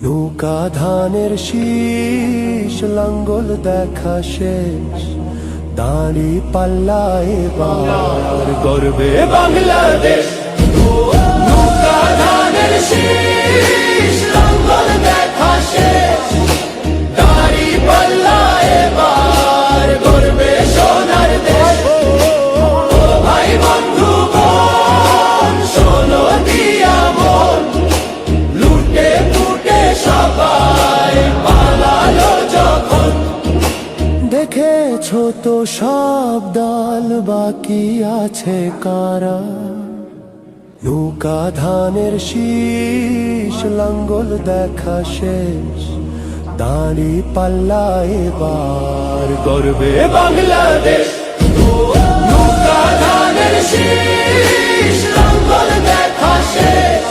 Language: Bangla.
নৌকা ধানের শীষ লাঙ্গল দেখা শেষ, দাঁড়ি পাল্লা এবার গর্বে বাংলাদেশ। নৌকা ধানের শীষ লাঙ্গল দেখা শেষ, দাঁড়ি পাল্লা এবার গর্বে সোনার দেশ। ও ভাই বন্ধু বোন শোনো দিয়া মন, লুটে পুটে সবাই পালালো যখন। দেখেছো তো সব দল, বাকি আছে কারা? নৌকা ধানের শীষ লাঙ্গল দেখা শেষ, দাঁড়ি পাল্লা এবার গর্বে বাংলাদেশ। নৌকা ধানের শীষ লাঙ্গল দেখা শেষ,